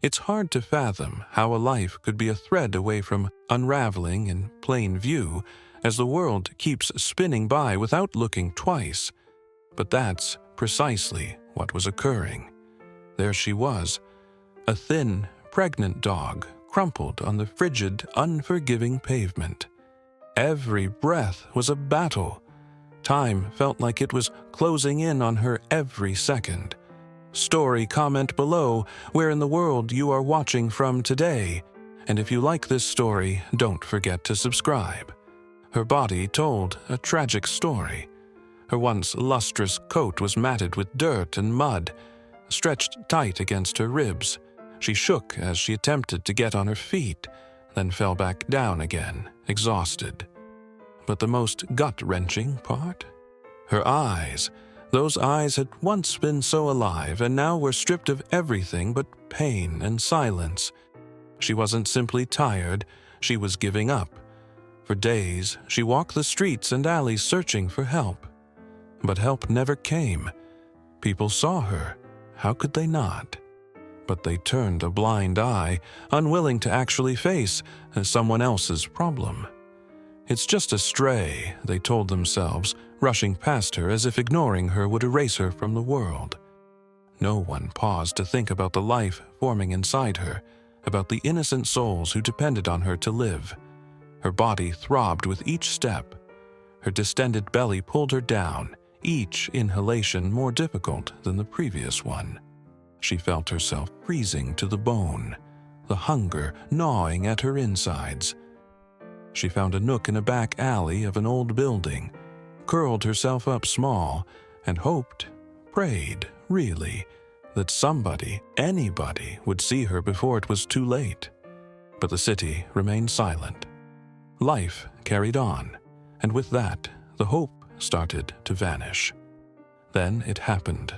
It's hard to fathom how a life could be a thread away from unraveling in plain view as the world keeps spinning by without looking twice. But that's precisely what was occurring. There she was, a thin, pregnant dog crumpled on the frigid, unforgiving pavement. Every breath was a battle. Time felt like it was closing in on her every second. Story comment below where in the world you are watching from today. And if you like this story, don't forget to subscribe. Her body told a tragic story. Her once lustrous coat was matted with dirt and mud, stretched tight against her ribs. She shook as she attempted to get on her feet, then fell back down again, exhausted. But the most gut-wrenching part? Her eyes. Those eyes had once been so alive and now were stripped of everything but pain and silence. She wasn't simply tired, she was giving up. For days, she walked the streets and alleys searching for help. But help never came. People saw her. How could they not? But they turned a blind eye, unwilling to actually face someone else's problem. It's just a stray, they told themselves, rushing past her as if ignoring her would erase her from the world. No one paused to think about the life forming inside her, about the innocent souls who depended on her to live. Her body throbbed with each step. Her distended belly pulled her down, each inhalation more difficult than the previous one. She felt herself freezing to the bone, the hunger gnawing at her insides. She found a nook in a back alley of an old building, curled herself up small, and hoped, prayed, really, that somebody, anybody, would see her before it was too late. But the city remained silent. Life carried on, and with that, the hope started to vanish. Then it happened.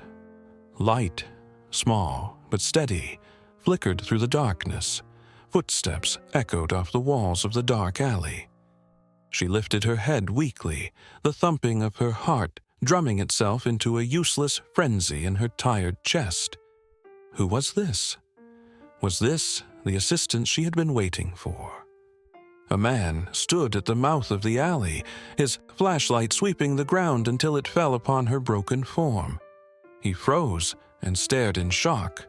Light, small but steady, flickered through the darkness. Footsteps echoed off the walls of the dark alley. She lifted her head weakly, the thumping of her heart drumming itself into a useless frenzy in her tired chest. Who was this? Was this the assistant she had been waiting for? A man stood at the mouth of the alley, his flashlight sweeping the ground until it fell upon her broken form. He froze and stared in shock.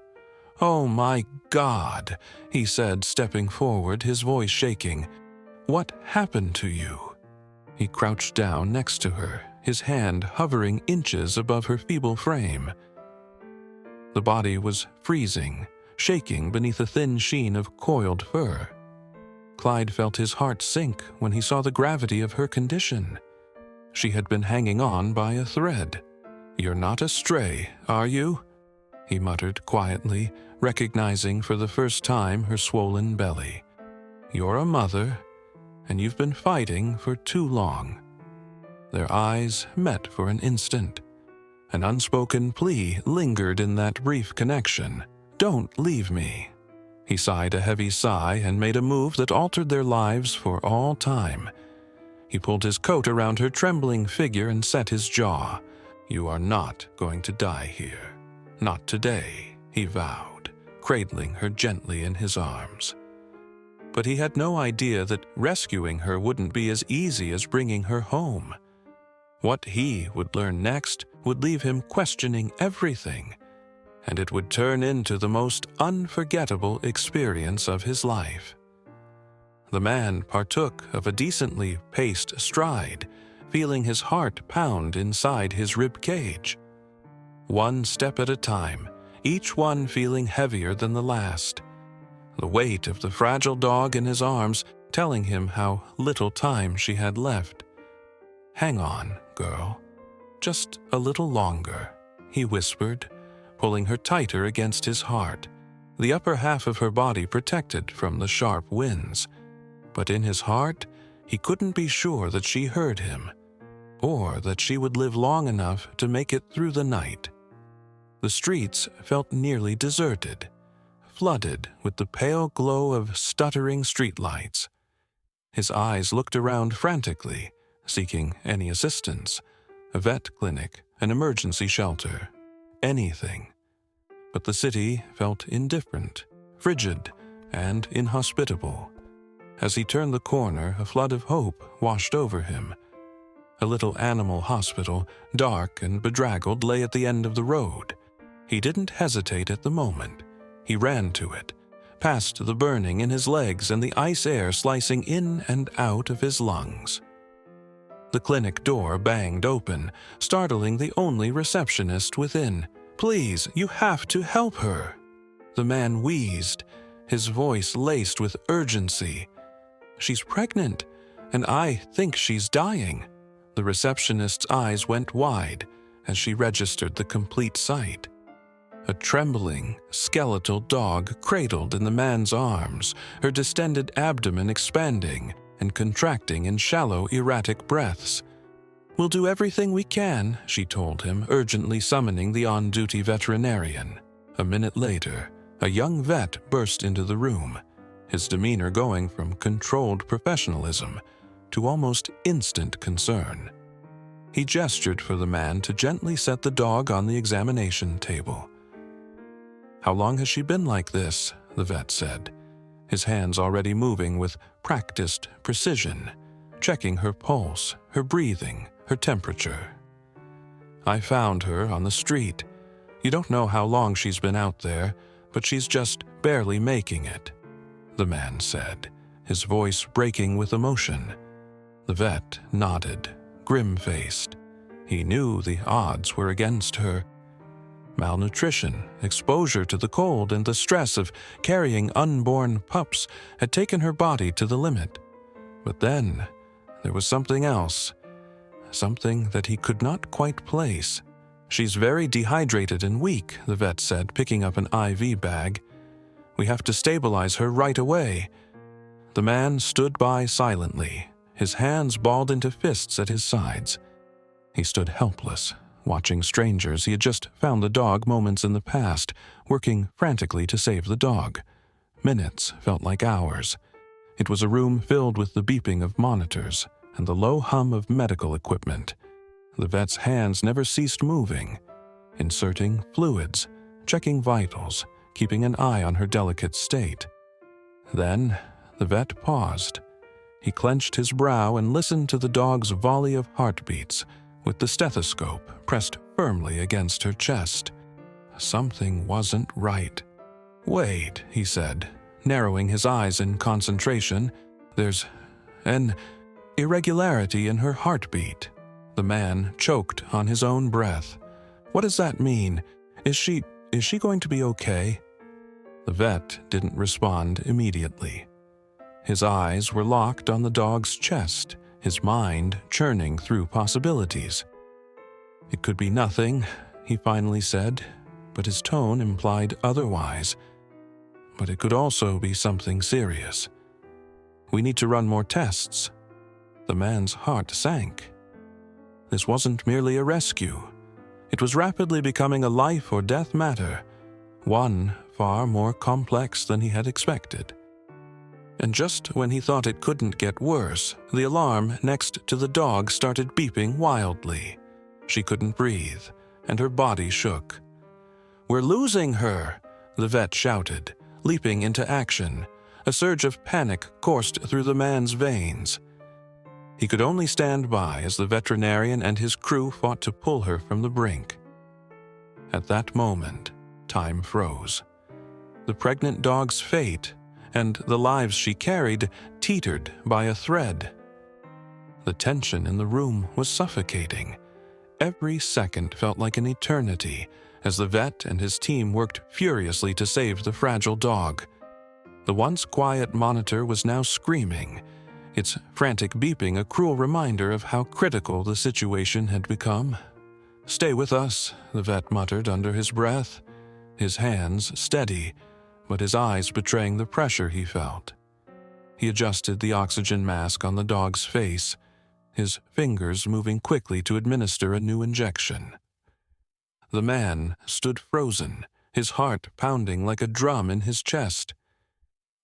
"Oh my God," he said, stepping forward, his voice shaking. "What happened to you?" He crouched down next to her, his hand hovering inches above her feeble frame. The body was freezing, shaking beneath a thin sheen of coiled fur. Clyde felt his heart sink when he saw the gravity of her condition. She had been hanging on by a thread. "You're not a stray, are you?" he muttered quietly, recognizing for the first time her swollen belly. "You're a mother, and you've been fighting for too long." Their eyes met for an instant. An unspoken plea lingered in that brief connection. "Don't leave me." He sighed a heavy sigh and made a move that altered their lives for all time. He pulled his coat around her trembling figure and set his jaw. "You are not going to die here. Not today," he vowed, cradling her gently in his arms. But he had no idea that rescuing her wouldn't be as easy as bringing her home. What he would learn next would leave him questioning everything, and it would turn into the most unforgettable experience of his life. The man partook of a decently paced stride, feeling his heart pound inside his rib cage. One step at a time, each one feeling heavier than the last. The weight of the fragile dog in his arms telling him how little time she had left. "Hang on, girl. Just a little longer," he whispered, pulling her tighter against his heart, the upper half of her body protected from the sharp winds. But in his heart, he couldn't be sure that she heard him, or that she would live long enough to make it through the night. The streets felt nearly deserted, flooded with the pale glow of stuttering streetlights. His eyes looked around frantically, seeking any assistance, a vet clinic, an emergency shelter, anything. But the city felt indifferent, frigid and inhospitable. As he turned the corner, a flood of hope washed over him. A little animal hospital, dark and bedraggled, lay at the end of the road. He didn't hesitate at the moment. He ran to it, past the burning in his legs and the ice air slicing in and out of his lungs. The clinic door banged open, startling the only receptionist within. "Please, you have to help her." The man wheezed, his voice laced with urgency. "She's pregnant, and I think she's dying." The receptionist's eyes went wide as she registered the complete sight. A trembling, skeletal dog cradled in the man's arms, her distended abdomen expanding and contracting in shallow, erratic breaths. "We'll do everything we can," she told him, urgently summoning the on-duty veterinarian. A minute later, a young vet burst into the room, his demeanor going from controlled professionalism to almost instant concern. He gestured for the man to gently set the dog on the examination table. "How long has she been like this?" the vet said, his hands already moving with practiced precision, checking her pulse, her breathing, her temperature. "I found her on the street. You don't know how long she's been out there, but she's just barely making it," the man said, his voice breaking with emotion. The vet nodded, grim-faced. He knew the odds were against her. Malnutrition, exposure to the cold, and the stress of carrying unborn pups had taken her body to the limit. But then, there was something else, something that he could not quite place. "She's very dehydrated and weak," the vet said, picking up an IV bag. "We have to stabilize her right away." The man stood by silently, his hands balled into fists at his sides. He stood helpless, watching strangers. He had just found the dog moments in the past, working frantically to save the dog. Minutes felt like hours. It was a room filled with the beeping of monitors and the low hum of medical equipment. The vet's hands never ceased moving, inserting fluids, checking vitals, keeping an eye on her delicate state. Then, the vet paused. He clenched his brow and listened to the dog's volley of heartbeats, with the stethoscope pressed firmly against her chest. Something wasn't right. "Wait," he said, narrowing his eyes in concentration. "There's an irregularity in her heartbeat." The man choked on his own breath. "What does that mean? Is she going to be okay?" The vet didn't respond immediately. His eyes were locked on the dog's chest, his mind churning through possibilities. "It could be nothing," he finally said, but his tone implied otherwise. "But it could also be something serious. We need to run more tests." The man's heart sank. This wasn't merely a rescue. It was rapidly becoming a life-or-death matter, one far more complex than he had expected. And just when he thought it couldn't get worse, the alarm next to the dog started beeping wildly. She couldn't breathe, and her body shook. "We're losing her!" the vet shouted, leaping into action. A surge of panic coursed through the man's veins. He could only stand by as the veterinarian and his crew fought to pull her from the brink. At that moment, time froze. The pregnant dog's fate and the lives she carried teetered by a thread. The tension in the room was suffocating. Every second felt like an eternity as the vet and his team worked furiously to save the fragile dog. The once quiet monitor was now screaming, its frantic beeping a cruel reminder of how critical the situation had become. "Stay with us," the vet muttered under his breath, his hands steady, but his eyes betraying the pressure he felt. He adjusted the oxygen mask on the dog's face, his fingers moving quickly to administer a new injection. The man stood frozen, his heart pounding like a drum in his chest.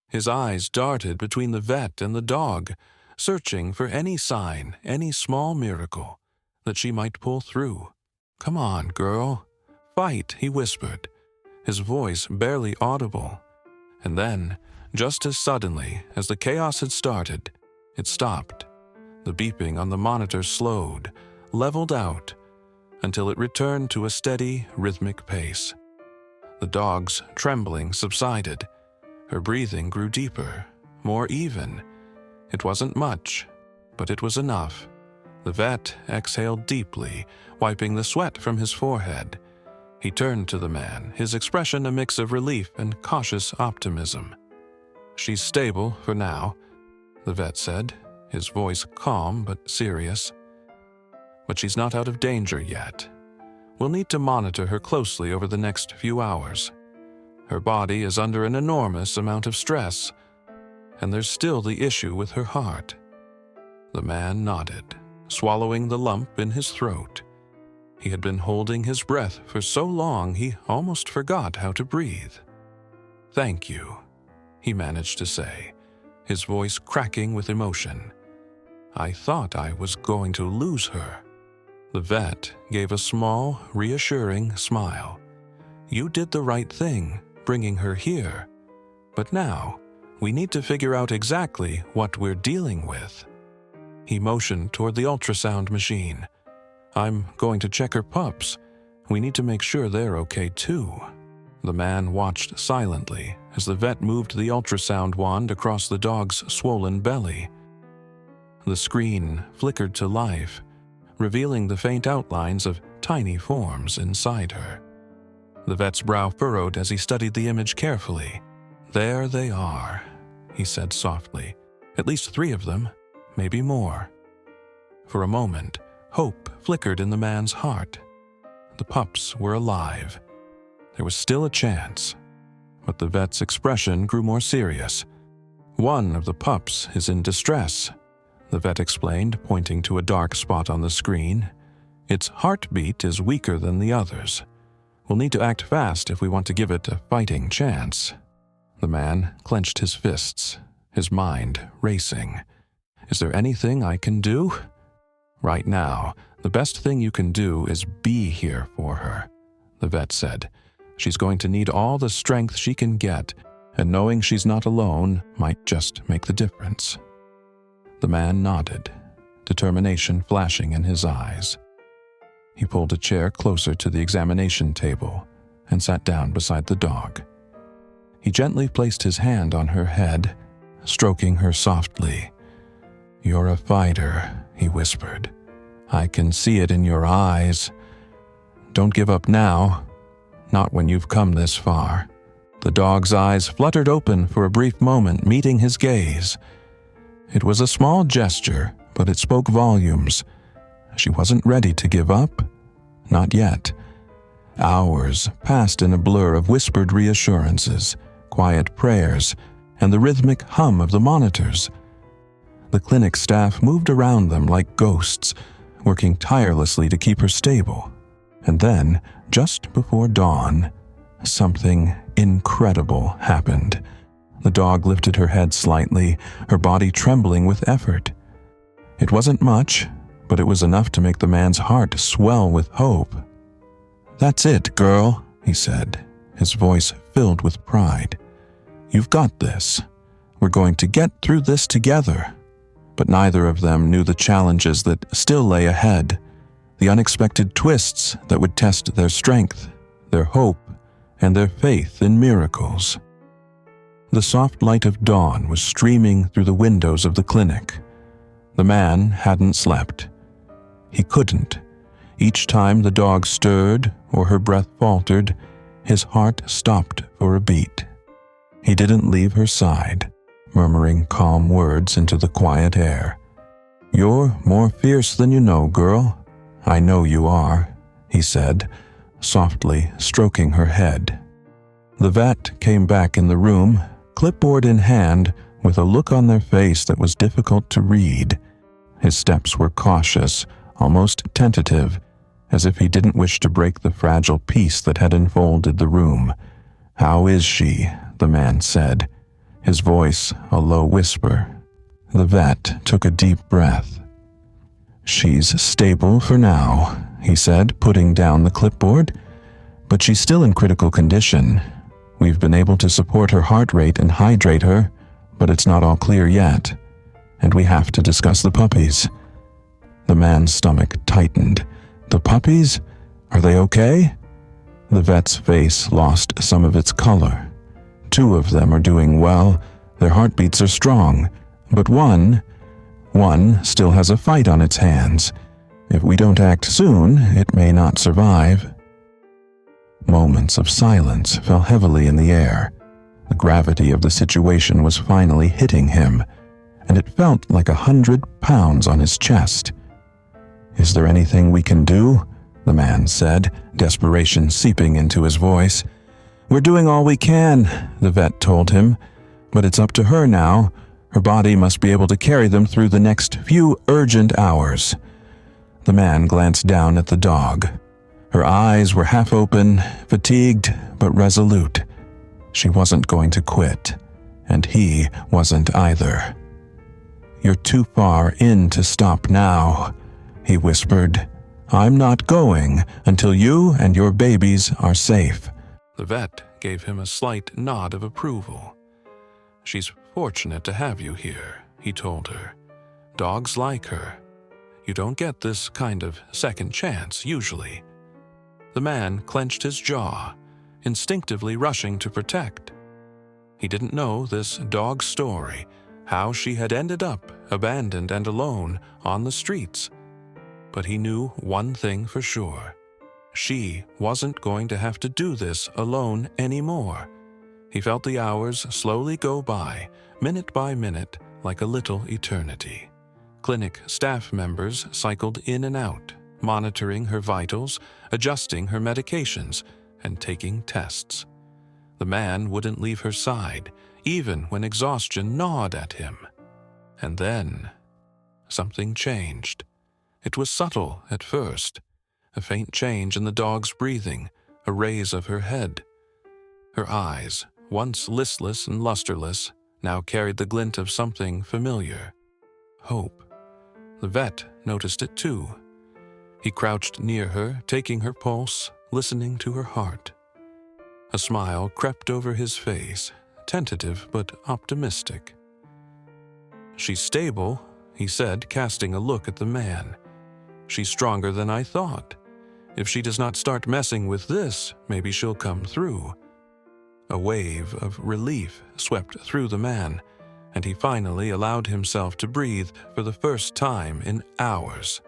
His eyes darted between the vet and the dog, searching for any sign, any small miracle, that she might pull through. "Come on, girl. Fight," he whispered, his voice barely audible. And then, just as suddenly as the chaos had started, it stopped. The beeping on the monitor slowed, leveled out, until it returned to a steady, rhythmic pace. The dog's trembling subsided. Her breathing grew deeper, more even. It wasn't much, but it was enough. The vet exhaled deeply, wiping the sweat from his forehead. He turned to the man, his expression a mix of relief and cautious optimism. "She's stable for now," the vet said, his voice calm but serious. "But she's not out of danger yet. We'll need to monitor her closely over the next few hours. Her body is under an enormous amount of stress, and there's still the issue with her heart." The man nodded, swallowing the lump in his throat. He had been holding his breath for so long he almost forgot how to breathe. "Thank you," he managed to say, his voice cracking with emotion. "I thought I was going to lose her." The vet gave a small, reassuring smile. "You did the right thing, bringing her here. But now, we need to figure out exactly what we're dealing with." He motioned toward the ultrasound machine. "I'm going to check her pups. We need to make sure they're okay too." The man watched silently as the vet moved the ultrasound wand across the dog's swollen belly. The screen flickered to life, revealing the faint outlines of tiny forms inside her. The vet's brow furrowed as he studied the image carefully. "There they are," he said softly. "At least 3 of them, maybe more." For a moment, hope flickered in the man's heart. The pups were alive. There was still a chance, but the vet's expression grew more serious. "One of the pups is in distress," the vet explained, pointing to a dark spot on the screen. "Its heartbeat is weaker than the others. We'll need to act fast if we want to give it a fighting chance." The man clenched his fists, his mind racing. "Is there anything I can do?" "Right now, the best thing you can do is be here for her," the vet said. "She's going to need all the strength she can get, and knowing she's not alone might just make the difference." The man nodded, determination flashing in his eyes. He pulled a chair closer to the examination table and sat down beside the dog. He gently placed his hand on her head, stroking her softly. "You're a fighter," he whispered. "I can see it in your eyes. Don't give up now, not when you've come this far." The dog's eyes fluttered open for a brief moment, meeting his gaze. It was a small gesture, but it spoke volumes. She wasn't ready to give up. Not yet. Hours passed in a blur of whispered reassurances, quiet prayers, and the rhythmic hum of the monitors. The clinic staff moved around them like ghosts, working tirelessly to keep her stable. And then, just before dawn, something incredible happened. The dog lifted her head slightly, her body trembling with effort. It wasn't much, but it was enough to make the man's heart swell with hope. "That's it, girl," he said, his voice filled with pride. "You've got this. We're going to get through this together." But neither of them knew the challenges that still lay ahead, the unexpected twists that would test their strength, their hope, and their faith in miracles. The soft light of dawn was streaming through the windows of the clinic. The man hadn't slept. He couldn't. Each time the dog stirred or her breath faltered, his heart stopped for a beat. He didn't leave her side, murmuring calm words into the quiet air. "You're more fierce than you know, girl. I know you are," he said, softly stroking her head. The vet came back in the room, clipboard in hand, with a look on their face that was difficult to read. His steps were cautious, almost tentative, as if he didn't wish to break the fragile peace that had enfolded the room. "How is she?" the man said, his voice a low whisper. The vet took a deep breath. "She's stable for now," he said, putting down the clipboard, "but she's still in critical condition. We've been able to support her heart rate and hydrate her, but it's not all clear yet, and we have to discuss the puppies." The man's stomach tightened. "The puppies? Are they okay?" The vet's face lost some of its color. "Two of them are doing well. Their heartbeats are strong, but one still has a fight on its hands. If we don't act soon, it may not survive." Moments of silence fell heavily in the air. The gravity of the situation was finally hitting him, and it felt like 100 pounds on his chest. "Is there anything we can do?" the man said, desperation seeping into his voice. "We're doing all we can," the vet told him, "but it's up to her now. Her body must be able to carry them through the next few urgent hours." The man glanced down at the dog. Her eyes were half open, fatigued but resolute. She wasn't going to quit, and he wasn't either. "You're too far in to stop now," he whispered. "I'm not going until you and your babies are safe." The vet gave him a slight nod of approval. "She's fortunate to have you here," he told her. "Dogs like her. You don't get this kind of second chance, usually." The man clenched his jaw, instinctively rushing to protect. He didn't know this dog's story, how she had ended up abandoned and alone on the streets. But he knew one thing for sure. She wasn't going to have to do this alone anymore. He felt the hours slowly go by minute, like a little eternity. Clinic staff members cycled in and out, monitoring her vitals, adjusting her medications, and taking tests. The man wouldn't leave her side, even when exhaustion gnawed at him. And then, something changed. It was subtle at first, a faint change in the dog's breathing, a raise of her head. Her eyes, once listless and lusterless, now carried the glint of something familiar. Hope. The vet noticed it too. He crouched near her, taking her pulse, listening to her heart. A smile crept over his face, tentative but optimistic. "She's stable," he said, casting a look at the man. "She's stronger than I thought. If she does not start messing with this, maybe she'll come through." A wave of relief swept through the man, and he finally allowed himself to breathe for the first time in hours.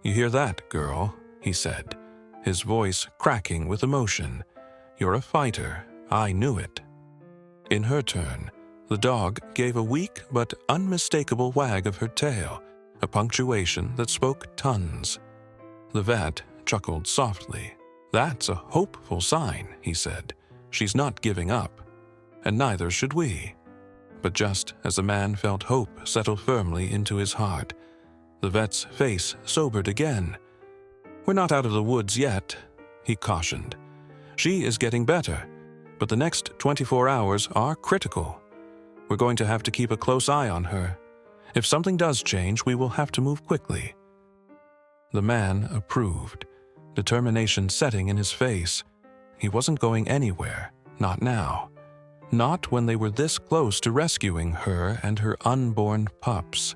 "You hear that, girl?" he said, his voice cracking with emotion. "You're a fighter. I knew it." In her turn, the dog gave a weak but unmistakable wag of her tail, a punctuation that spoke tons. The vet chuckled softly. "That's a hopeful sign," he said. "She's not giving up, and neither should we." But just as the man felt hope settle firmly into his heart, the vet's face sobered again. "We're not out of the woods yet," he cautioned. "She is getting better, but the next 24 hours are critical. We're going to have to keep a close eye on her. If something does change, we will have to move quickly." The man approved, determination setting in his face. He wasn't going anywhere, not now. Not when they were this close to rescuing her and her unborn pups.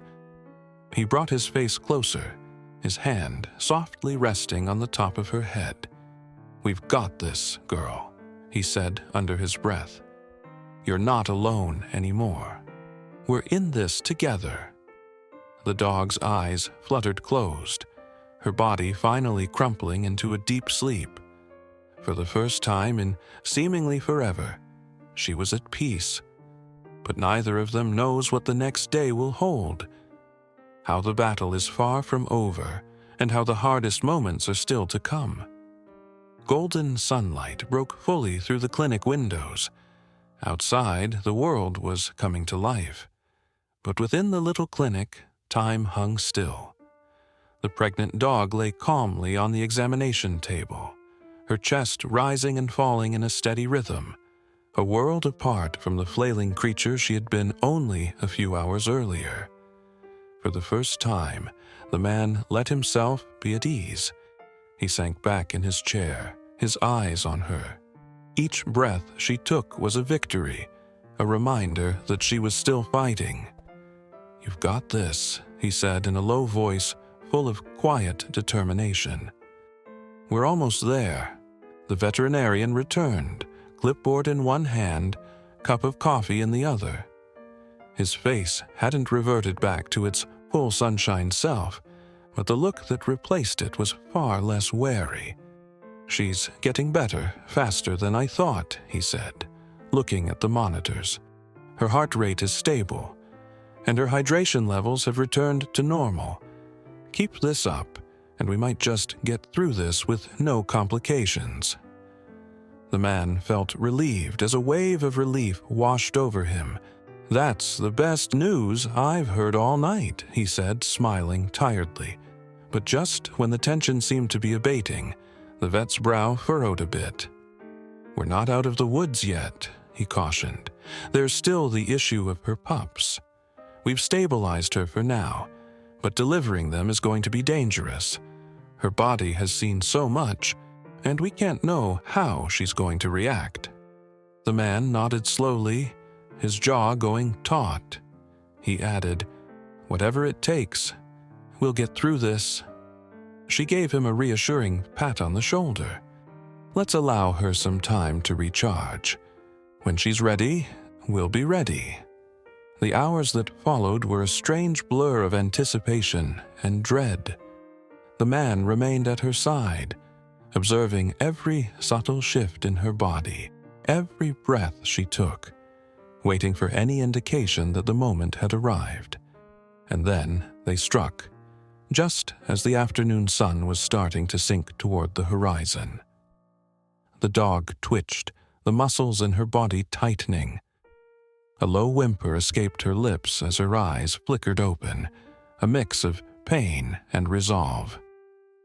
He brought his face closer, his hand softly resting on the top of her head. "We've got this, girl," he said under his breath. "You're not alone anymore. We're in this together." The dog's eyes fluttered closed, her body finally crumpling into a deep sleep. For the first time in seemingly forever, she was at peace. But neither of them knows what the next day will hold, how the battle is far from over, and how the hardest moments are still to come. Golden sunlight broke fully through the clinic windows. Outside, the world was coming to life. But within the little clinic, time hung still. The pregnant dog lay calmly on the examination table, her chest rising and falling in a steady rhythm, a world apart from the flailing creature she had been only a few hours earlier. For the first time, the man let himself be at ease. He sank back in his chair, his eyes on her. Each breath she took was a victory, a reminder that she was still fighting. "You've got this," he said in a low voice full of quiet determination. "We're almost there." The veterinarian returned, clipboard in one hand, cup of coffee in the other. His face hadn't reverted back to its full sunshine self, but the look that replaced it was far less wary. "She's getting better, faster than I thought," he said, looking at the monitors. "Her heart rate is stable, and her hydration levels have returned to normal. Keep this up, and we might just get through this with no complications." The man felt relieved as a wave of relief washed over him. "That's the best news I've heard all night," he said, smiling tiredly. But just when the tension seemed to be abating, the vet's brow furrowed a bit. "We're not out of the woods yet," he cautioned. "There's still the issue of her pups. We've stabilized her for now, but delivering them is going to be dangerous. Her body has seen so much, and we can't know how she's going to react." The man nodded slowly, his jaw going taut. He added, "Whatever it takes, we'll get through this." She gave him a reassuring pat on the shoulder. "Let's allow her some time to recharge. When she's ready, we'll be ready." The hours that followed were a strange blur of anticipation and dread. The man remained at her side, observing every subtle shift in her body, every breath she took, waiting for any indication that the moment had arrived. And then they struck, just as the afternoon sun was starting to sink toward the horizon. The dog twitched, the muscles in her body tightening. A low whimper escaped her lips as her eyes flickered open, a mix of pain and resolve.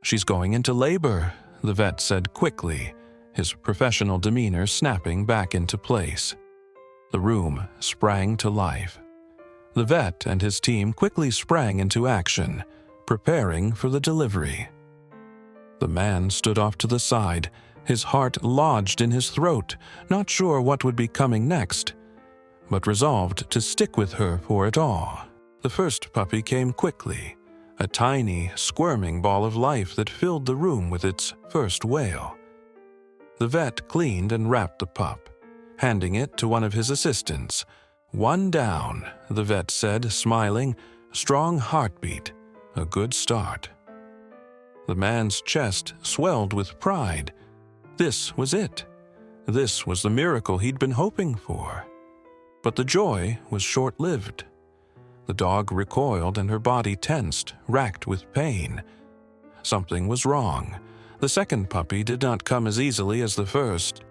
"She's going into labor," the vet said quickly, his professional demeanor snapping back into place. The room sprang to life. The vet and his team quickly sprang into action, preparing for the delivery. The man stood off to the side, his heart lodged in his throat, not sure what would be coming next, but resolved to stick with her for it all. The first puppy came quickly, a tiny, squirming ball of life that filled the room with its first wail. The vet cleaned and wrapped the pup, handing it to one of his assistants. "One down," the vet said, smiling. "Strong heartbeat. A good start." The man's chest swelled with pride. This was it. This was the miracle he'd been hoping for. But the joy was short-lived. The dog recoiled and her body tensed, racked with pain. Something was wrong. The second puppy did not come as easily as the first.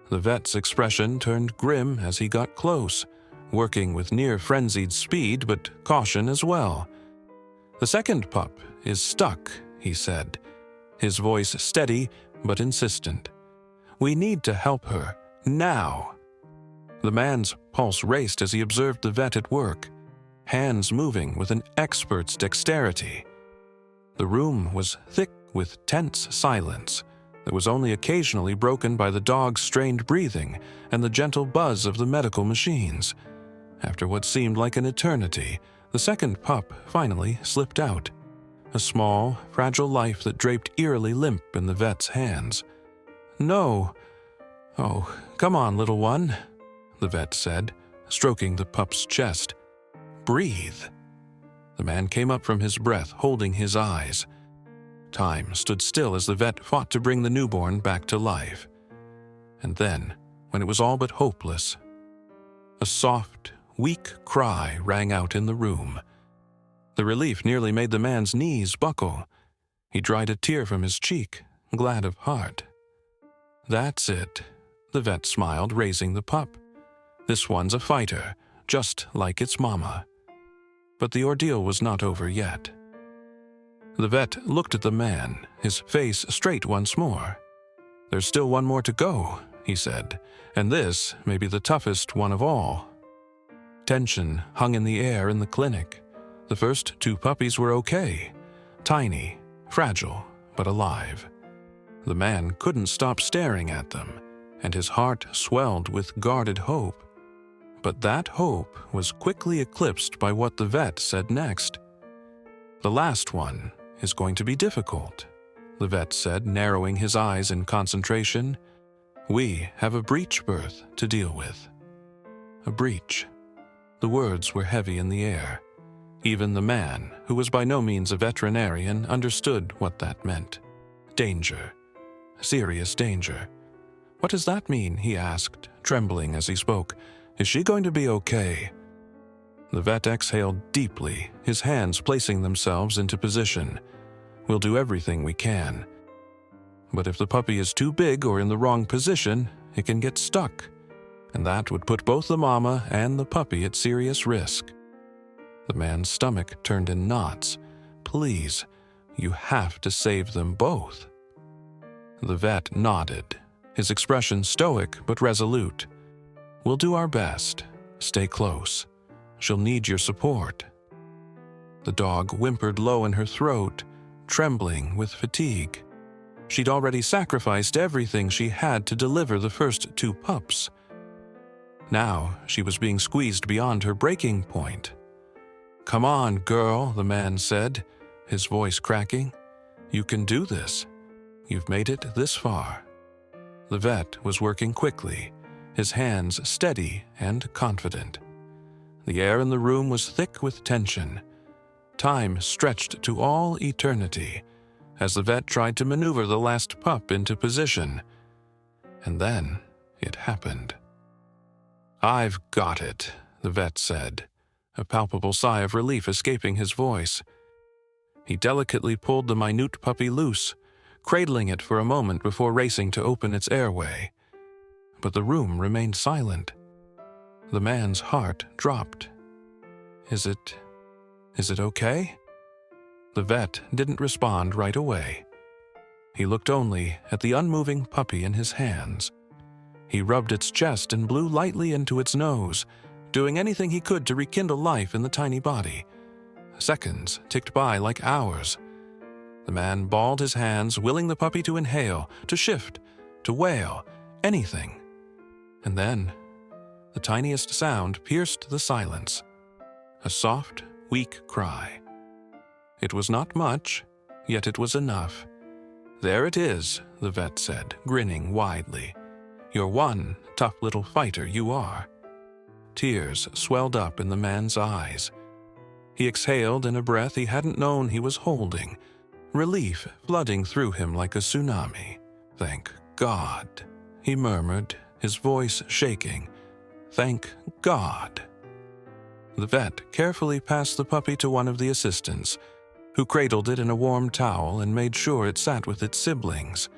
The vet's expression turned grim as he got close, working with near-frenzied speed but caution as well. "The second pup is stuck," he said, his voice steady but insistent. "We need to help her, now." The man's pulse raced as he observed the vet at work, hands moving with an expert's dexterity. The room was thick with tense silence that was only occasionally broken by the dog's strained breathing and the gentle buzz of the medical machines. After what seemed like an eternity, the second pup finally slipped out, a small, fragile life that draped eerily limp in the vet's hands. "No. Oh, come on, little one," the vet said, stroking the pup's chest. "Breathe." The man came up from his breath, holding his eyes. Time stood still as the vet fought to bring the newborn back to life. And then, when it was all but hopeless, a soft, weak cry rang out in the room. The relief nearly made the man's knees buckle. He dried a tear from his cheek, glad of heart. "That's it," the vet smiled, raising the pup. "This one's a fighter, just like its mama." But the ordeal was not over yet. The vet looked at the man, his face straight once more. "There's still one more to go," he said, "and this may be the toughest one of all." Tension hung in the air in the clinic. The first two puppies were okay, tiny, fragile, but alive. The man couldn't stop staring at them, and his heart swelled with guarded hope. But that hope was quickly eclipsed by what the vet said next. "The last one is going to be difficult," the vet said, narrowing his eyes in concentration. "We have a breech birth to deal with." A breech. The words were heavy in the air. Even the man, who was by no means a veterinarian, understood what that meant. Danger. Serious danger. "What does that mean?" he asked, trembling as he spoke. "Is she going to be okay?" The vet exhaled deeply, his hands placing themselves into position. "We'll do everything we can. But if the puppy is too big or in the wrong position, it can get stuck, and that would put both the mama and the puppy at serious risk." The man's stomach turned in knots. "Please, you have to save them both." The vet nodded, his expression stoic but resolute. "We'll do our best. Stay close. She'll need your support." The dog whimpered low in her throat, trembling with fatigue. She'd already sacrificed everything she had to deliver the first 2 pups. Now she was being squeezed beyond her breaking point. "Come on, girl," the man said, his voice cracking. "You can do this. You've made it this far." The vet was working quickly, his hands steady and confident. The air in the room was thick with tension. Time stretched to all eternity as the vet tried to maneuver the last pup into position. And then it happened. "I've got it," the vet said, a palpable sigh of relief escaping his voice. He delicately pulled the minute puppy loose, cradling it for a moment before racing to open its airway. But the room remained silent. The man's heart dropped. Is it okay?" The vet didn't respond right away. He looked only at the unmoving puppy in his hands. He rubbed its chest and blew lightly into its nose, doing anything he could to rekindle life in the tiny body. Seconds ticked by like hours. The man balled his hands, willing the puppy to inhale, to shift, to wail, anything. And then, the tiniest sound pierced the silence. A soft, weak cry. It was not much, yet it was enough. "There it is," the vet said, grinning widely. "You're one tough little fighter, you are." Tears swelled up in the man's eyes. He exhaled in a breath he hadn't known he was holding, relief flooding through him like a tsunami. "Thank God," he murmured, his voice shaking. "Thank God." The vet carefully passed the puppy to one of the assistants, who cradled it in a warm towel and made sure it sat with its siblings.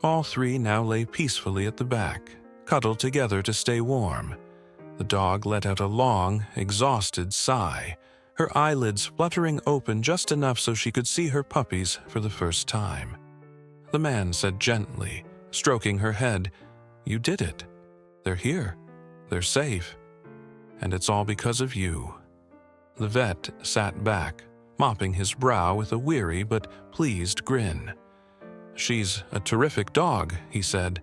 All 3 now lay peacefully at the back, cuddled together to stay warm. The dog let out a long, exhausted sigh, her eyelids fluttering open just enough so she could see her puppies for the first time. The man said gently, stroking her head, "You did it. They're here. They're safe. And it's all because of you." The vet sat back, mopping his brow with a weary but pleased grin. "She's a terrific dog," he said.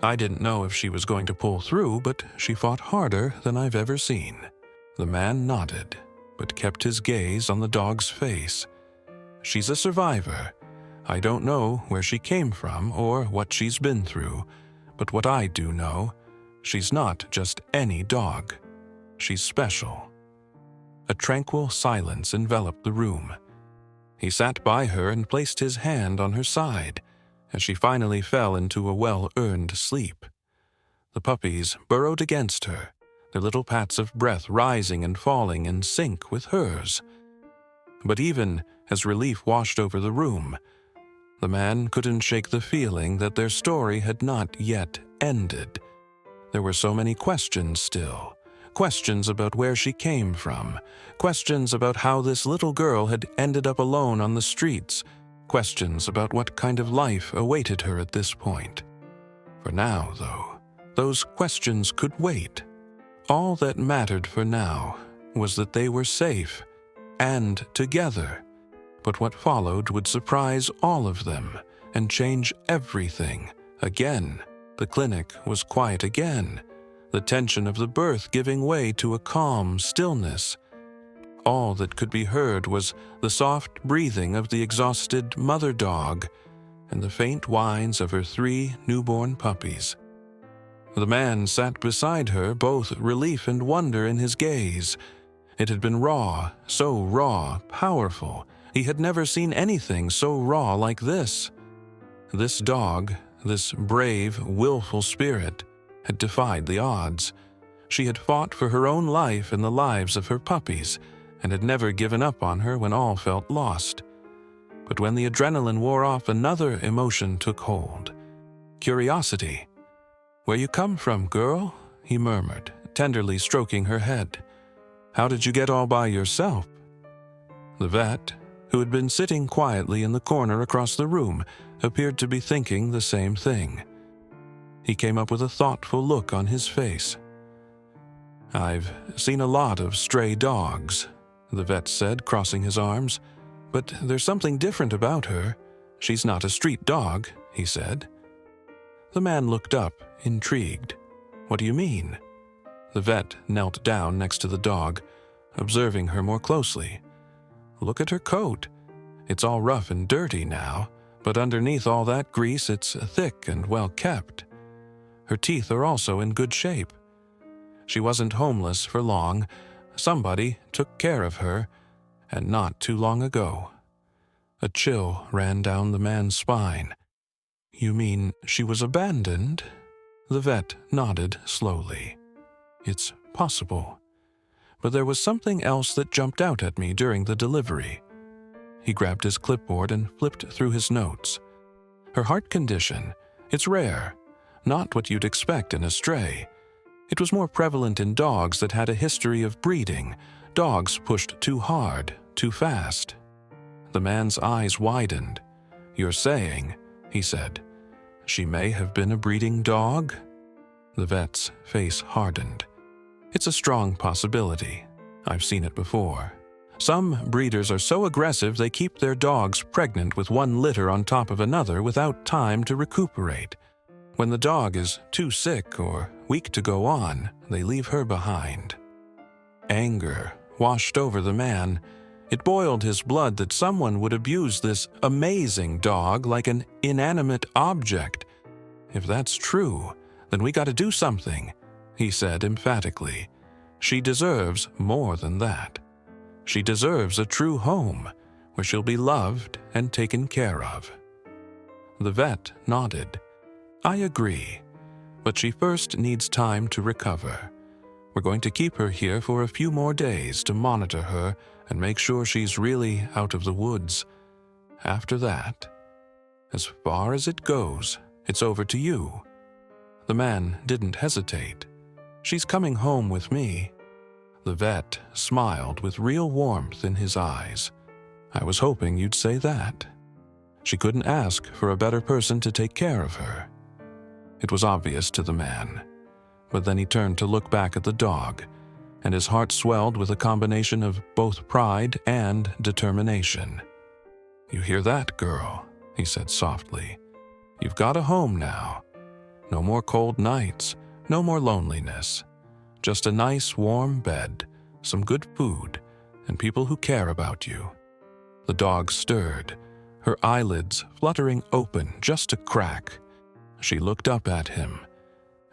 "I didn't know if she was going to pull through, but she fought harder than I've ever seen." The man nodded, but kept his gaze on the dog's face. "She's a survivor. I don't know where she came from or what she's been through, but what I do know, she's not just any dog. She's special." A tranquil silence enveloped the room. He sat by her and placed his hand on her side as she finally fell into a well-earned sleep. The puppies burrowed against her, their little pats of breath rising and falling in sync with hers. But even as relief washed over the room, the man couldn't shake the feeling that their story had not yet ended. There were so many questions still. Questions about where she came from, questions about how this little girl had ended up alone on the streets, questions about what kind of life awaited her at this point. For now, though, those questions could wait. All that mattered for now was that they were safe and together. But what followed would surprise all of them and change everything again. The clinic was quiet again, the tension of the birth giving way to a calm stillness. All that could be heard was the soft breathing of the exhausted mother dog and the faint whines of her 3 newborn puppies. The man sat beside her, both relief and wonder in his gaze. It had been raw, so raw, powerful. He had never seen anything so raw like this. This dog, this brave, willful spirit, had defied the odds. She had fought for her own life and the lives of her puppies, and had never given up on her when all felt lost. But when the adrenaline wore off, another emotion took hold. Curiosity. "Where you come from, girl?" he murmured, tenderly stroking her head. "How did you get all by yourself?" The vet, who had been sitting quietly in the corner across the room, appeared to be thinking the same thing. He came up with a thoughtful look on his face. "I've seen a lot of stray dogs," the vet said, crossing his arms. "But there's something different about her. She's not a street dog," he said. The man looked up, intrigued. "What do you mean?" The vet knelt down next to the dog, observing her more closely. "Look at her coat. It's all rough and dirty now, but underneath all that grease it's thick and well kept. Her teeth are also in good shape. She wasn't homeless for long. Somebody took care of her, and not too long ago." A chill ran down the man's spine. "You mean she was abandoned?" The vet nodded slowly. "It's possible. But there was something else that jumped out at me during the delivery." He grabbed his clipboard and flipped through his notes. "Her heart condition. It's rare. Not what you'd expect in a stray. It was more prevalent in dogs that had a history of breeding, dogs pushed too hard, too fast." The man's eyes widened. "You're saying," he said, "she may have been a breeding dog?" The vet's face hardened. "It's a strong possibility. I've seen it before. Some breeders are so aggressive they keep their dogs pregnant with one litter on top of another without time to recuperate. When the dog is too sick or weak to go on, they leave her behind." Anger washed over the man. It boiled his blood that someone would abuse this amazing dog like an inanimate object. "If that's true, then we got to do something," he said emphatically. "She deserves more than that. She deserves a true home where she'll be loved and taken care of." The vet nodded. "I agree, but she first needs time to recover. We're going to keep her here for a few more days to monitor her and make sure she's really out of the woods. After that, as far as it goes, it's over to you." The man didn't hesitate. "She's coming home with me." The vet smiled with real warmth in his eyes. "I was hoping you'd say that." She couldn't ask for a better person to take care of her. It was obvious to the man, but then he turned to look back at the dog, and his heart swelled with a combination of both pride and determination. "You hear that, girl?" he said softly. "You've got a home now. No more cold nights, no more loneliness. Just a nice warm bed, some good food, and people who care about you." The dog stirred, her eyelids fluttering open just a crack. She looked up at him,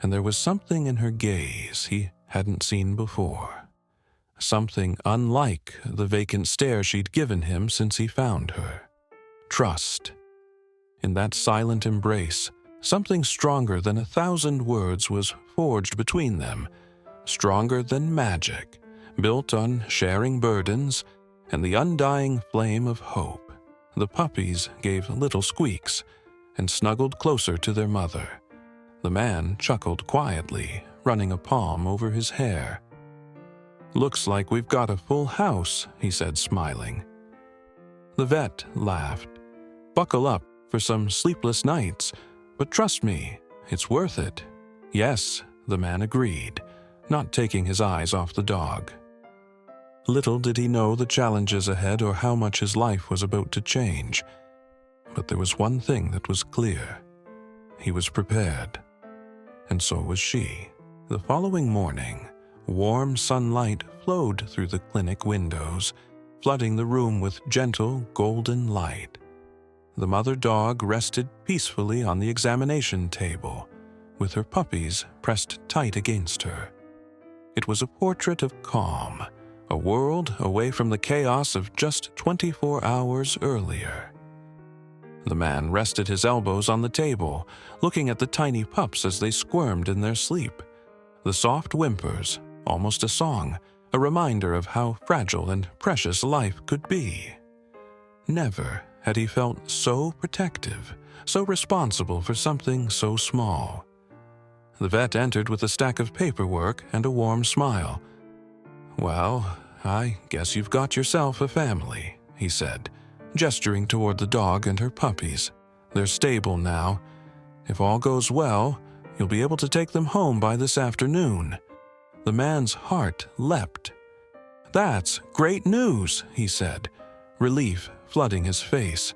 and there was something in her gaze he hadn't seen before. Something unlike the vacant stare she'd given him since he found her. Trust. In that silent embrace, something stronger than 1,000 words was forged between them, stronger than magic, built on sharing burdens and the undying flame of hope. The puppies gave little squeaks and snuggled closer to their mother. The man chuckled quietly, running a palm over his hair. "Looks like we've got a full house," he said, smiling. The vet laughed. "Buckle up for some sleepless nights, but trust me, it's worth it." "Yes," the man agreed, not taking his eyes off the dog. Little did he know the challenges ahead or how much his life was about to change. But there was one thing that was clear. He was prepared. and so was she. The following morning, warm sunlight flowed through the clinic windows, flooding the room with gentle golden light. The mother dog rested peacefully on the examination table, with her puppies pressed tight against her. It was a portrait of calm, a world away from the chaos of just 24 hours earlier. The man rested his elbows on the table, looking at the tiny pups as they squirmed in their sleep. The soft whimpers, almost a song, a reminder of how fragile and precious life could be. Never had he felt so protective, so responsible for something so small. The vet entered with a stack of paperwork and a warm smile. "Well, I guess you've got yourself a family," he said, gesturing toward the dog and her puppies. "They're stable now. If all goes well, you'll be able to take them home by this afternoon." The man's heart leapt. "That's great news," he said, relief flooding his face.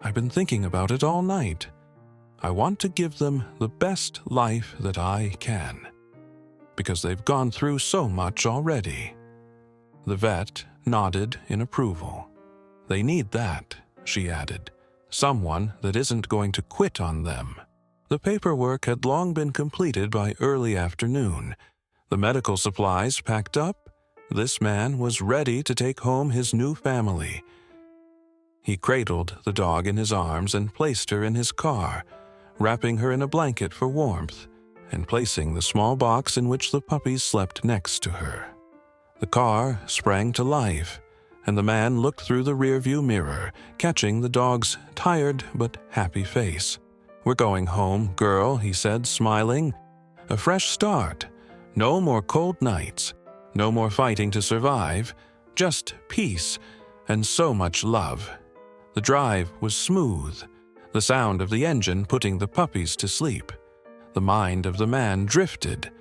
"I've been thinking about it all night. I want to give them the best life that I can, because they've gone through so much already." The vet nodded in approval. "They need that," she added. "Someone that isn't going to quit on them." The paperwork had long been completed by early afternoon. The medical supplies packed up. This man was ready to take home his new family. He cradled the dog in his arms and placed her in his car, wrapping her in a blanket for warmth and placing the small box in which the puppies slept next to her. The car sprang to life, and the man looked through the rearview mirror, catching the dog's tired but happy face. "We're going home, girl," he said, smiling. "A fresh start. No more cold nights. No more fighting to survive. Just peace and so much love." The drive was smooth, the sound of the engine putting the puppies to sleep. The mind of the man drifted,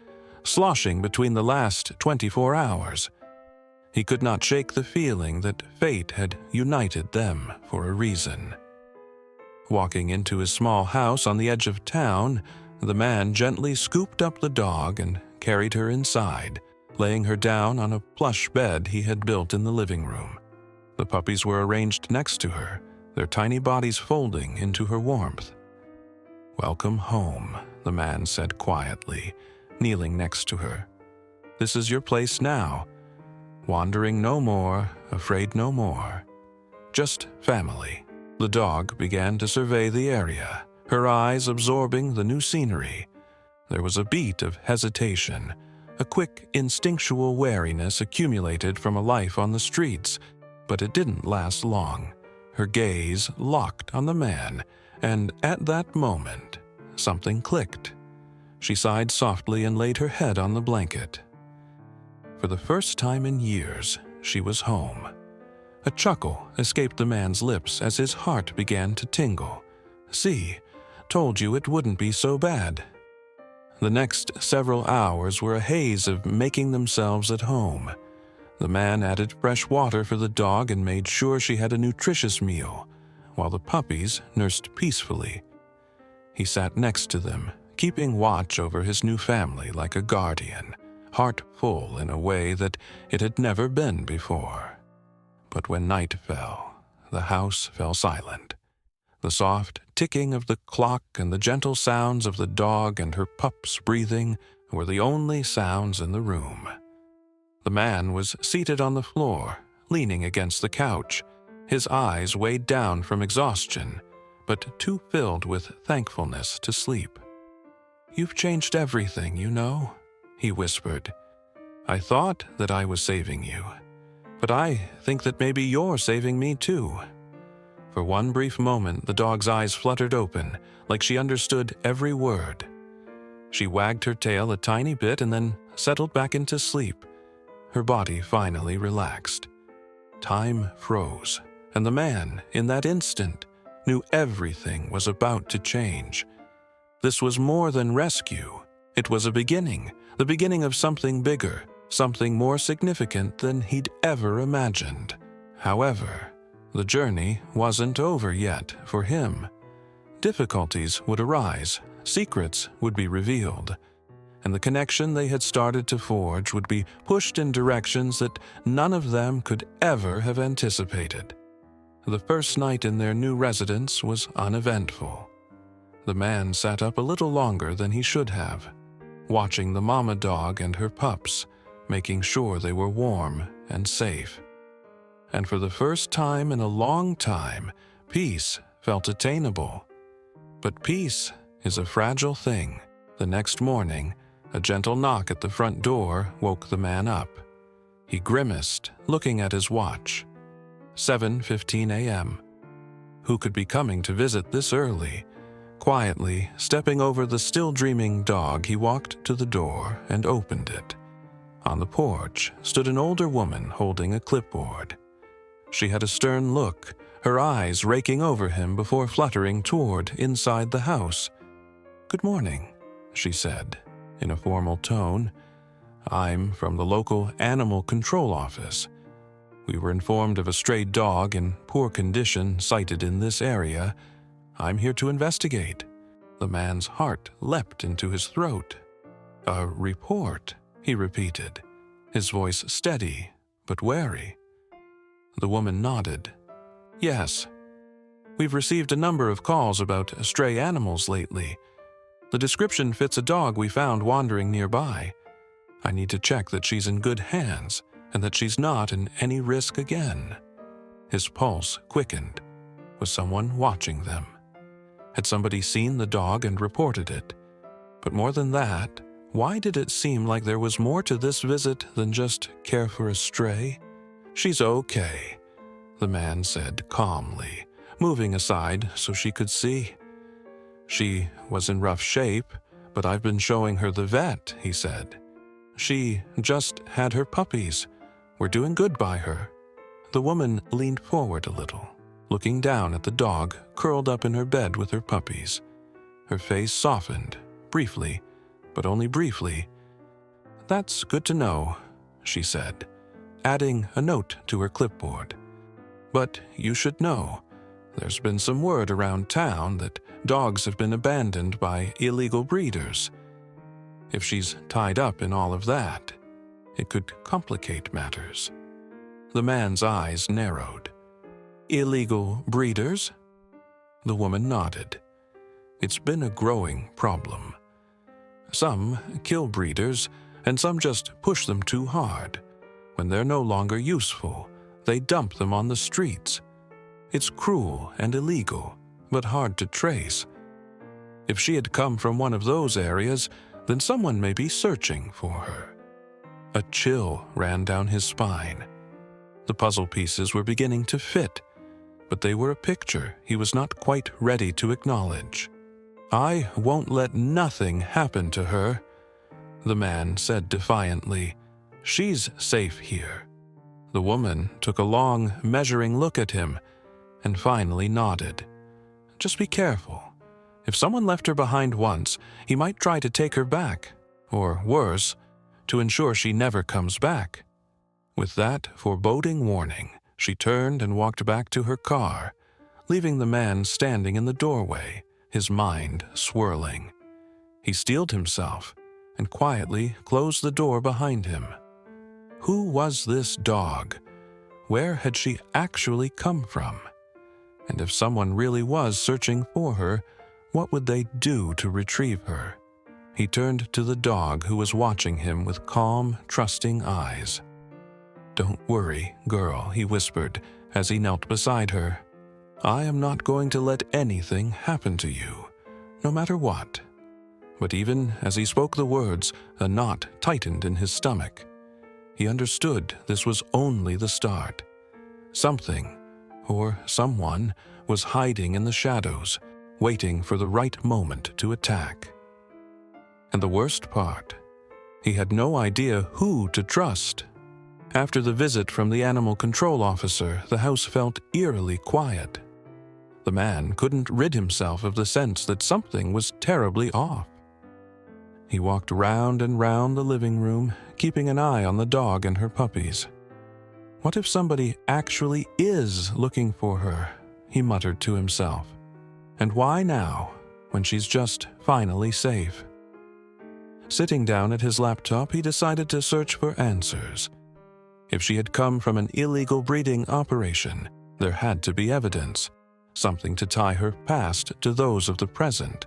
sloshing between the last 24 hours. He could not shake the feeling that fate had united them for a reason. Walking into his small house on the edge of town, the man gently scooped up the dog and carried her inside, laying her down on a plush bed he had built in the living room. The puppies were arranged next to her, their tiny bodies folding into her warmth. "Welcome home," the man said quietly, kneeling next to her. "This is your place now. Wandering no more, afraid no more. Just family." The dog began to survey the area, her eyes absorbing the new scenery. There was a beat of hesitation, a quick instinctual wariness accumulated from a life on the streets, but it didn't last long. Her gaze locked on the man, and at that moment, something clicked. She sighed softly and laid her head on the blanket. For the first time in years, she was home. A chuckle escaped the man's lips as his heart began to tingle. "See, told you it wouldn't be so bad." The next several hours were a haze of making themselves at home. The man added fresh water for the dog and made sure she had a nutritious meal, while the puppies nursed peacefully. He sat next to them, keeping watch over his new family like a guardian, heart full in a way that it had never been before. But when night fell, the house fell silent. The soft ticking of the clock and the gentle sounds of the dog and her pups breathing were the only sounds in the room. The man was seated on the floor, leaning against the couch, his eyes weighed down from exhaustion, but too filled with thankfulness to sleep. "You've changed everything, you know," he whispered. "I thought that I was saving you, but I think that maybe you're saving me too." For one brief moment, the dog's eyes fluttered open, like she understood every word. She wagged her tail a tiny bit and then settled back into sleep. Her body finally relaxed. Time froze, and the man, in that instant, knew everything was about to change. This was more than rescue. It was a beginning, the beginning of something bigger, something more significant than he'd ever imagined. However, the journey wasn't over yet for him. Difficulties would arise, secrets would be revealed, and the connection they had started to forge would be pushed in directions that none of them could ever have anticipated. The first night in their new residence was uneventful. The man sat up a little longer than he should have, watching the mama dog and her pups, making sure they were warm and safe. And for the first time in a long time, peace felt attainable. But peace is a fragile thing. The next morning, a gentle knock at the front door woke the man up. He grimaced, looking at his watch. 7:15 a.m. Who could be coming to visit this early? Quietly, stepping over the still dreaming dog, he walked to the door and opened it. On the porch stood an older woman holding a clipboard. She had a stern look, her eyes raking over him before fluttering toward inside the house. "Good morning," she said, in a formal tone. "I'm from the local animal control office. We were informed of a stray dog in poor condition sighted in this area. I'm here to investigate." The man's heart leapt into his throat. "A report," he repeated, his voice steady but wary. The woman nodded. "Yes. We've received a number of calls about stray animals lately. The description fits a dog we found wandering nearby. I need to check that she's in good hands and that she's not in any risk again." His pulse quickened. Was someone watching them? Had somebody seen the dog and reported it? But more than that, why did it seem like there was more to this visit than just care for a stray? "She's okay," the man said calmly, moving aside so she could see. "She was in rough shape, but I've been showing her the vet," he said. "She just had her puppies. We're doing good by her." The woman leaned forward a little, looking down at the dog curled up in her bed with her puppies. Her face softened, briefly, but only briefly. "That's good to know," she said, adding a note to her clipboard. "But you should know, there's been some word around town that dogs have been abandoned by illegal breeders. If she's tied up in all of that, it could complicate matters." The man's eyes narrowed. "Illegal breeders?" The woman nodded. "It's been a growing problem. Some kill breeders, and some just push them too hard. When they're no longer useful, they dump them on the streets. It's cruel and illegal, but hard to trace. If she had come from one of those areas, then someone may be searching for her." A chill ran down his spine. The puzzle pieces were beginning to fit, but they were a picture he was not quite ready to acknowledge. "I won't let nothing happen to her," the man said defiantly. "She's safe here." The woman took a long, measuring look at him and finally nodded. "Just be careful. If someone left her behind once, he might try to take her back, or worse, to ensure she never comes back." With that foreboding warning, she turned and walked back to her car, leaving the man standing in the doorway, his mind swirling. He steeled himself and quietly closed the door behind him. Who was this dog? Where had she actually come from? And if someone really was searching for her, what would they do to retrieve her? He turned to the dog who was watching him with calm, trusting eyes. "Don't worry, girl," he whispered as he knelt beside her. "I am not going to let anything happen to you, no matter what." But even as he spoke the words, a knot tightened in his stomach. He understood this was only the start. Something, or someone, was hiding in the shadows, waiting for the right moment to attack. And the worst part, he had no idea who to trust. After the visit from the animal control officer, the house felt eerily quiet. The man couldn't rid himself of the sense that something was terribly off. He walked round and round the living room, keeping an eye on the dog and her puppies. "What if somebody actually is looking for her?" he muttered to himself. "And why now, when she's just finally safe. Sitting down at his laptop, he decided to search for answers. If she had come from an illegal breeding operation, there had to be evidence, something to tie her past to those of the present.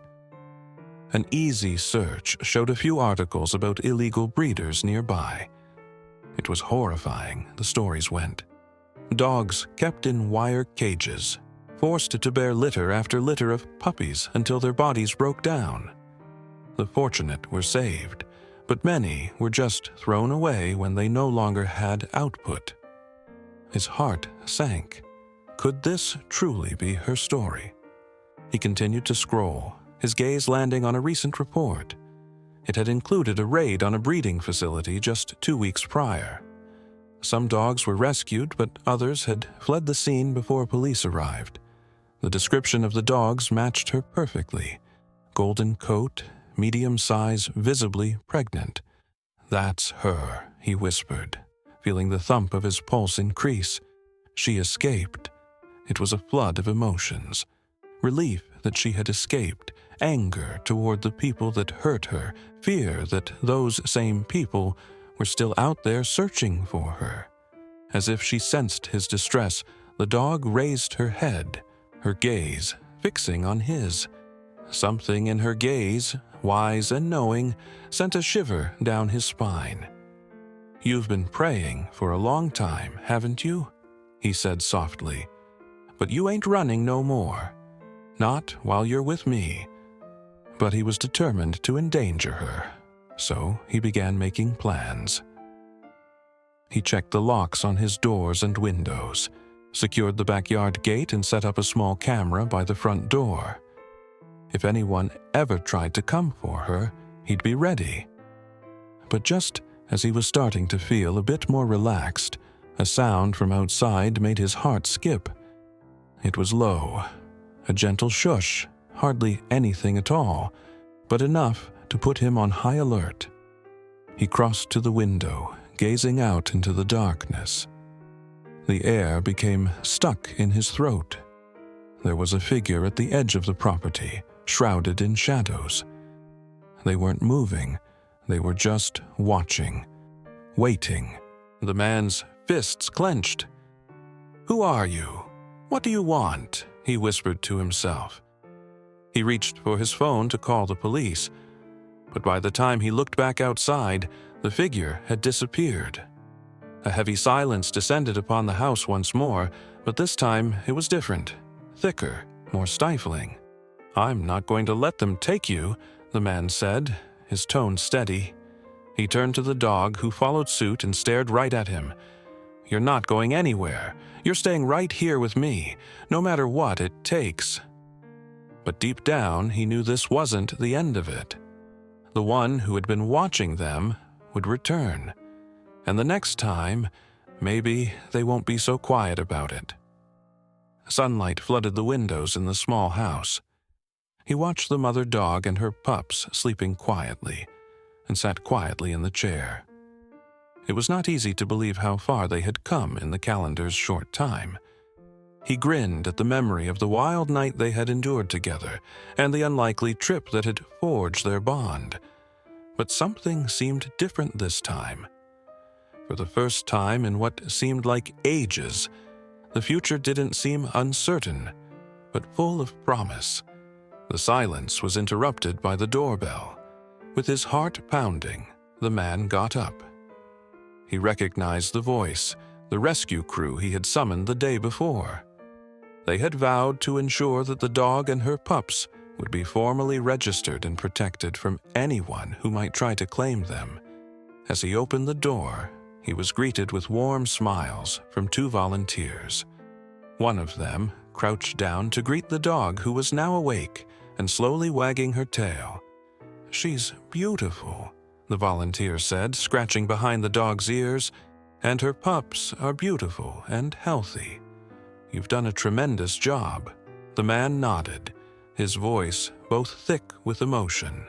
An easy search showed a few articles about illegal breeders nearby. It was horrifying, the stories went. Dogs kept in wire cages, forced to bear litter after litter of puppies until their bodies broke down. The fortunate were saved, but many were just thrown away when they no longer had output. His heart sank. Could this truly be her story? He continued to scroll, his gaze landing on a recent report. It had included a raid on a breeding facility just 2 weeks prior. Some dogs were rescued, but others had fled the scene before police arrived. The description of the dogs matched her perfectly. Golden coat, medium size, visibly pregnant. "That's her," he whispered, feeling the thump of his pulse increase. She escaped. It was a flood of emotions. Relief that she had escaped, anger toward the people that hurt her, fear that those same people were still out there searching for her. As if she sensed his distress, the dog raised her head, her gaze fixing on his. Something in her gaze, wise and knowing, sent a shiver down his spine. "You've been praying for a long time, haven't you?" he said softly. "But you ain't running no more. Not while you're with me." But he was determined to endanger her, so he began making plans. He checked the locks on his doors and windows, secured the backyard gate, and set up a small camera by the front door. If anyone ever tried to come for her, he'd be ready. But just as he was starting to feel a bit more relaxed, a sound from outside made his heart skip. It was low, a gentle shush, hardly anything at all, but enough to put him on high alert. He crossed to the window, gazing out into the darkness. The air became stuck in his throat. There was a figure at the edge of the property, shrouded in shadows. They weren't moving, they were just watching, waiting. The man's fists clenched. "Who are you? What do you want?" he whispered to himself. He reached for his phone to call the police, but by the time he looked back outside, the figure had disappeared. A heavy silence descended upon the house once more, but this time it was different, thicker, more stifling. "I'm not going to let them take you," the man said, his tone steady. He turned to the dog, who followed suit and stared right at him. "You're not going anywhere. You're staying right here with me, no matter what it takes." But deep down, he knew this wasn't the end of it. The one who had been watching them would return. And the next time, maybe they won't be so quiet about it. Sunlight flooded the windows in the small house. He watched the mother dog and her pups sleeping quietly, and sat quietly in the chair. It was not easy to believe how far they had come in the calendar's short time. He grinned at the memory of the wild night they had endured together, and the unlikely trip that had forged their bond. But something seemed different this time. For the first time in what seemed like ages, the future didn't seem uncertain, but full of promise. The silence was interrupted by the doorbell. With his heart pounding, the man got up. He recognized the voice, the rescue crew he had summoned the day before. They had vowed to ensure that the dog and her pups would be formally registered and protected from anyone who might try to claim them. As he opened the door, he was greeted with warm smiles from 2 volunteers. One of them crouched down to greet the dog, who was now awake and slowly wagging her tail. "She's beautiful," the volunteer said, scratching behind the dog's ears, "and her pups are beautiful and healthy. You've done a tremendous job." The man nodded, his voice both thick with emotion.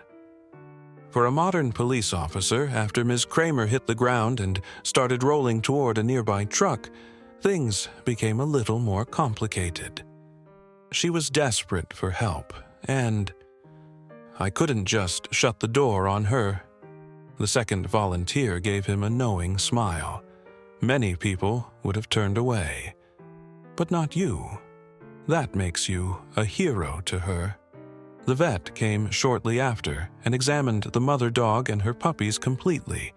For a modern police officer, after Ms. Kramer hit the ground and started rolling toward a nearby truck, things became a little more complicated. She was desperate for help, and I couldn't just shut the door on her." The second volunteer gave him a knowing smile. Many people would have turned away. But not you. That makes you a hero to her. The vet came shortly after and examined the mother dog and her puppies completely.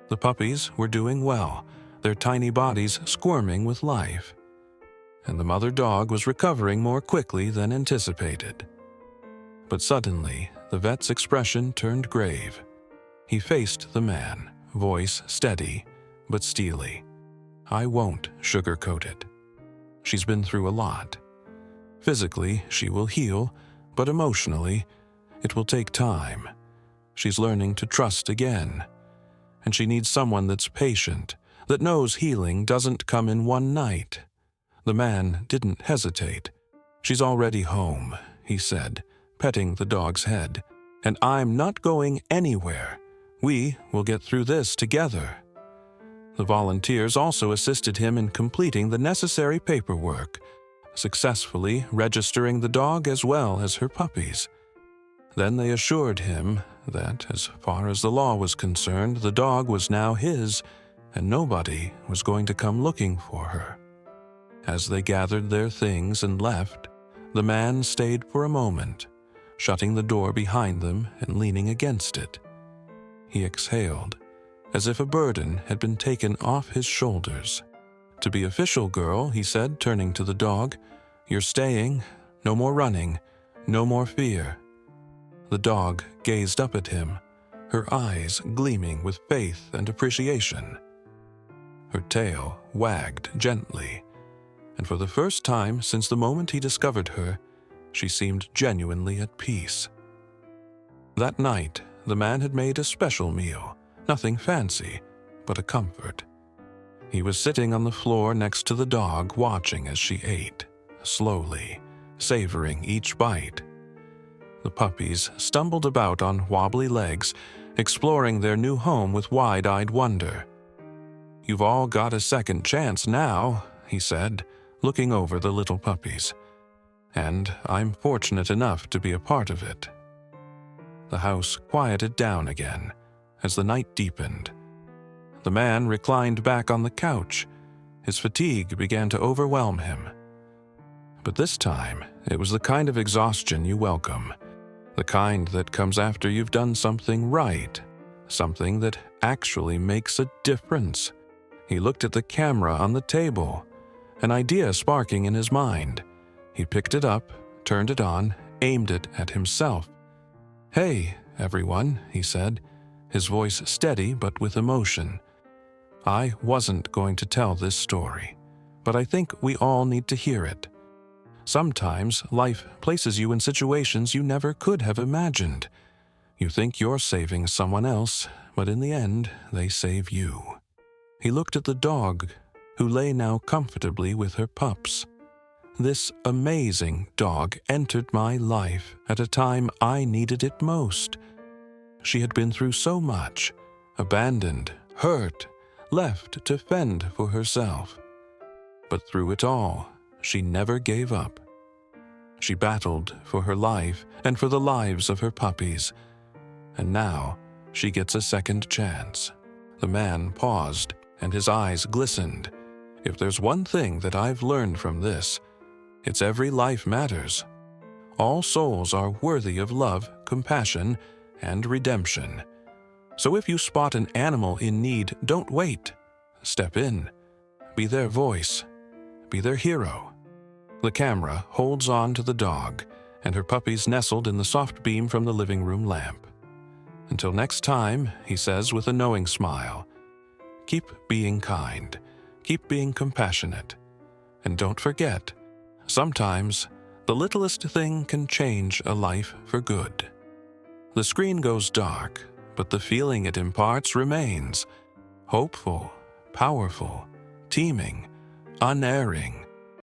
The puppies were doing well, their tiny bodies squirming with life. And the mother dog was recovering more quickly than anticipated. But suddenly, the vet's expression turned grave. He faced the man, voice steady but steely. "I won't sugarcoat it. She's been through a lot. Physically, she will heal, but emotionally, it will take time. She's learning to trust again. And she needs someone that's patient, that knows healing doesn't come in one night." The man didn't hesitate. "She's already home," he said, petting the dog's head. "And I'm not going anywhere. We will get through this together." The volunteers also assisted him in completing the necessary paperwork, successfully registering the dog as well as her puppies. Then they assured him that, as far as the law was concerned, the dog was now his, and nobody was going to come looking for her. As they gathered their things and left, the man stayed for a moment, shutting the door behind them and leaning against it. He exhaled, as if a burden had been taken off his shoulders. "To be official, girl," he said, turning to the dog, "you're staying. No more running. No more fear." The dog gazed up at him, her eyes gleaming with faith and appreciation. Her tail wagged gently, and for the first time since the moment he discovered her, she seemed genuinely at peace. That night, the man had made a special meal, nothing fancy, but a comfort. He was sitting on the floor next to the dog, watching as she ate, slowly, savoring each bite. The puppies stumbled about on wobbly legs, exploring their new home with wide-eyed wonder. "You've all got a second chance now," he said, looking over the little puppies. "And I'm fortunate enough to be a part of it." The house quieted down again as the night deepened. The man reclined back on the couch. His fatigue began to overwhelm him. But this time, it was the kind of exhaustion you welcome, the kind that comes after you've done something right, something that actually makes a difference. He looked at the camera on the table, an idea sparking in his mind. He picked it up, turned it on, aimed it at himself. "Hey, everyone," he said, his voice steady but with emotion. "I wasn't going to tell this story, but I think we all need to hear it. Sometimes life places you in situations you never could have imagined. You think you're saving someone else, but in the end, they save you." He looked at the dog, who lay now comfortably with her pups. "This amazing dog entered my life at a time I needed it most. She had been through so much, abandoned, hurt, left to fend for herself. But through it all, she never gave up. She battled for her life and for the lives of her puppies. And now she gets a second chance." The man paused, and his eyes glistened. "If there's one thing that I've learned from this, it's every life matters. All souls are worthy of love, compassion, and redemption. So if you spot an animal in need, don't wait. Step in. Be their voice. Be their hero." The camera holds on to the dog, and her puppies nestled in the soft beam from the living room lamp. "Until next time," he says with a knowing smile, "keep being kind, keep being compassionate, and don't forget, sometimes the littlest thing can change a life for good." The screen goes dark, but the feeling it imparts remains, hopeful, powerful, teeming, unerring.